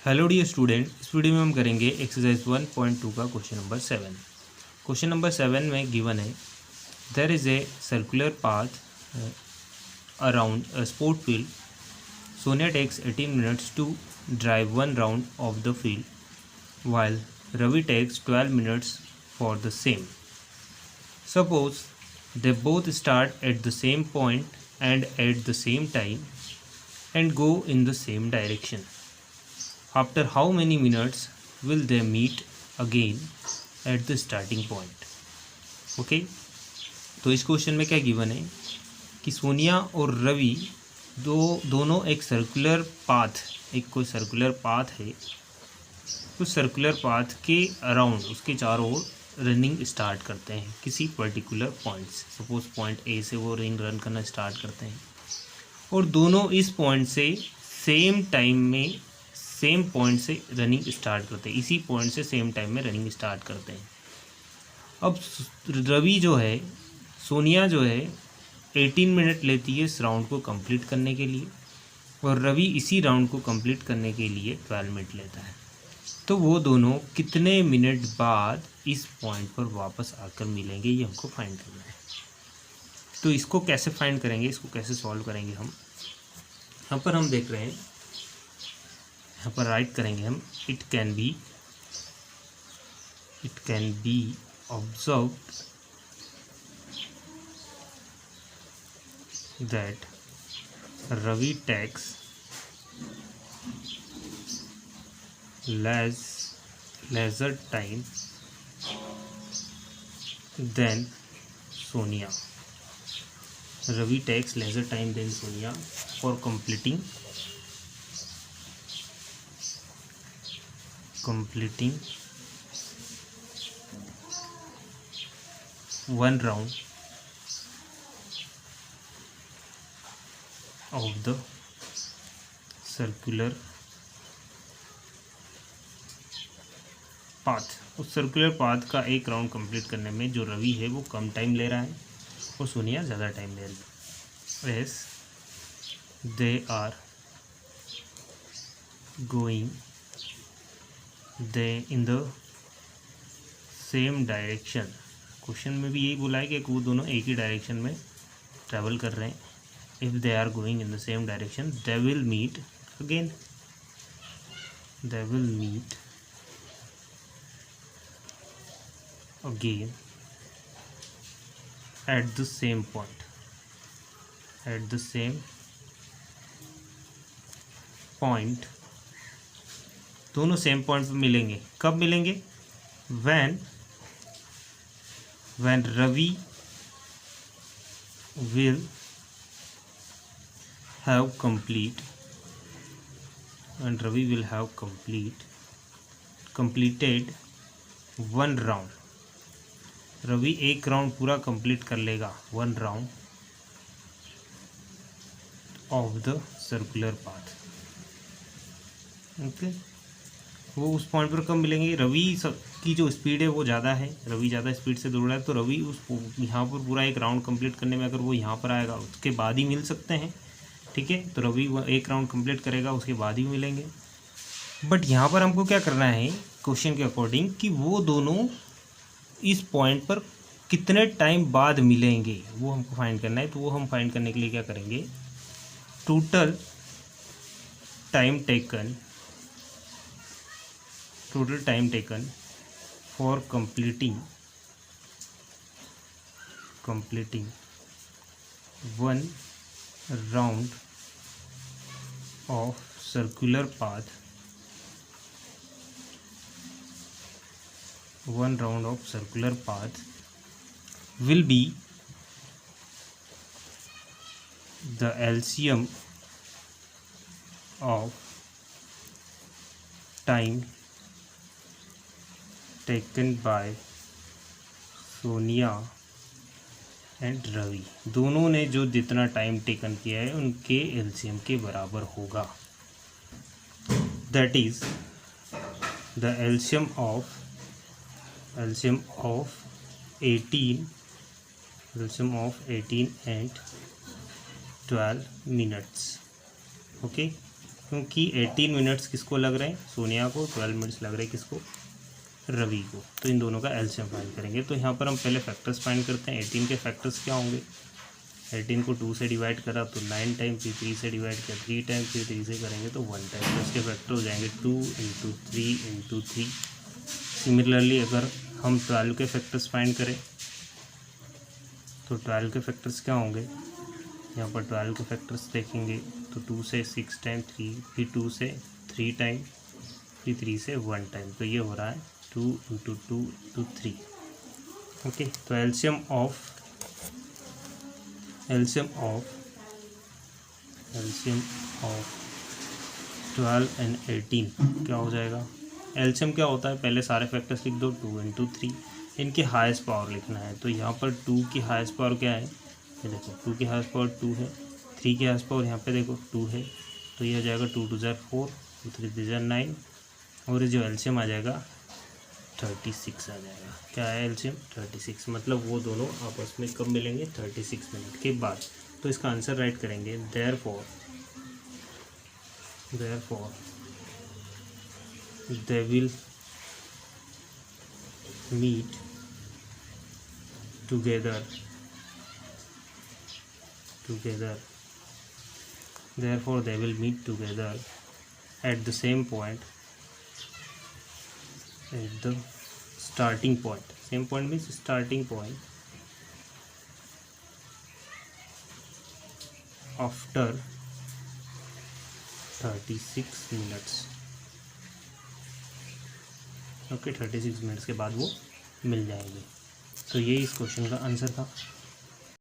Hello dear student, इस video में हम करेंगे एक्सरसाइज 1.2 का क्वेश्चन नंबर 7। क्वेश्चन नंबर 7 में गिवन है there is a circular path around a sport field. Sonia takes 18 minutes to drive one round of the field while Ravi takes 12 minutes for the same. Suppose they both start at the same point and at the same time and go in the same direction. After how many minutes will they meet again at the starting point? Okay, तो इस question में क्या given है कि सोनिया और रवि दोनों एक circular path, एक कोई सर्कुलर पाथ है, उस सर्कुलर पाथ के अराउंड, उसके चारों ओर रनिंग स्टार्ट करते हैं किसी पर्टिकुलर पॉइंट से। सपोज पॉइंट ए से वो रिंग रन करना स्टार्ट करते हैं और दोनों इस पॉइंट से सेम टाइम में सेम पॉइंट से रनिंग स्टार्ट करते हैं, इसी पॉइंट से सेम टाइम में रनिंग स्टार्ट करते हैं। अब रवि जो है, सोनिया जो है 18 मिनट लेती है इस राउंड को कंप्लीट करने के लिए और रवि इसी राउंड को कंप्लीट करने के लिए 12 मिनट लेता है। तो वो दोनों कितने मिनट बाद इस पॉइंट पर वापस आकर मिलेंगे, ये हमको फाइंड करना है। तो इसको कैसे फाइंड करेंगे, इसको कैसे सॉल्व करेंगे हम, यहाँ पर हम देख रहे हैं, यहाँ पर राइट करेंगे हम it can be observed that Ravi takes leisure time than Sonia. Ravi takes leisure time than Sonia for completing one round of the circular path. उस सर्कुलर पाथ का एक राउंड कंप्लीट करने में जो रवि है वो कम टाइम ले रहा है और सोनिया ज़्यादा टाइम ले रही है। As they are going in the same direction. Question में भी यही बोला है कि वो दोनों एक ही डायरेक्शन में ट्रैवल कर रहे हैं। If they are going in the same direction they will meet again, at the same point, दोनों सेम पॉइंट पे मिलेंगे। कब मिलेंगे? when Ravi will have completed one round। Ravi एक राउंड पूरा कंप्लीट कर लेगा, one round of the circular path. Okay, वो उस पॉइंट पर कब मिलेंगे? रवि की जो स्पीड है वो ज़्यादा है, रवि ज़्यादा स्पीड से दौड़ रहा है, तो रवि उस यहाँ पर पूरा एक राउंड कंप्लीट करने में अगर वो यहाँ पर आएगा उसके बाद ही मिल सकते हैं। ठीक है, तो रवि एक राउंड कंप्लीट करेगा उसके बाद ही मिलेंगे। बट यहाँ पर हमको क्या करना है क्वेश्चन के अकॉर्डिंग कि वो दोनों इस पॉइंट पर कितने टाइम बाद मिलेंगे वो हमको फाइंड करना है। तो वो हम फाइंड करने के लिए क्या करेंगे, total time taken for completing one round of circular path, will be the LCM of time taken by Sonia and Ravi. दोनों ने जो जितना टाइम टेकन किया है उनके LCM के बराबर होगा। That is the LCM of 18 and 12 minutes। Okay, क्योंकि 18 मिनट्स किसको लग रहे हैं, सोनिया को, 12 मिनट्स लग रहे हैं किसको, रवि को। तो इन दोनों का एलसीएम फाइंड करेंगे। तो यहाँ पर हम पहले फैक्टर्स फाइंड करते हैं। 18 के फैक्टर्स क्या होंगे, 18 को 2 से डिवाइड करा तो 9 टाइम, फिर 3 से डिवाइड किया 3 टाइम, फिर 3 से करेंगे तो 1 टाइम। तो इसके फैक्टर हो जाएंगे 2 इंटू 3 इंटू 3। सिमिलरली अगर हम 12 के फैक्टर्स फाइंड करें तो 12 के फैक्टर्स क्या होंगे, यहाँ पर 12 के फैक्टर्स देखेंगे तो 2 से 6 टाइम, 3, फिर 2 से 3 टाइम, फिर 3 से 1 टाइम। तो ये हो रहा है 2 इंटू 2 इंटू 3। ओके, तो एलसीएम ऑफ 12 एंड 18 क्या हो जाएगा। एलसीएम क्या होता है, पहले सारे फैक्टर्स लिख दो, 2 इंटू 3। इनकी हाईएस्ट पावर लिखना है। तो यहाँ पर 2 की हाईएस्ट पावर क्या है, ये देखो 2 की हाईएस्ट पावर 2 है, 3 की हाईएस्ट पावर यहाँ पे देखो 2 है। तो ये हो जाएगा 2 2 ज़ार 4, 2 3 3 ज़ार 9, और ये जो एलसीएम आ जाएगा 36 आ जाएगा। क्या है एलसीएम 36। मतलब वो दोनों आपस में कब मिलेंगे, 36 मिनट के बाद। तो इसका आंसर राइट करेंगे, therefore they will meet together therefore they will meet together at the same point, at the starting point. Same point means starting point after 36 minutes. Okay, 36 minutes के बाद वो मिल जाएंगे। तो ये इस क्वेश्चन का आंसर था।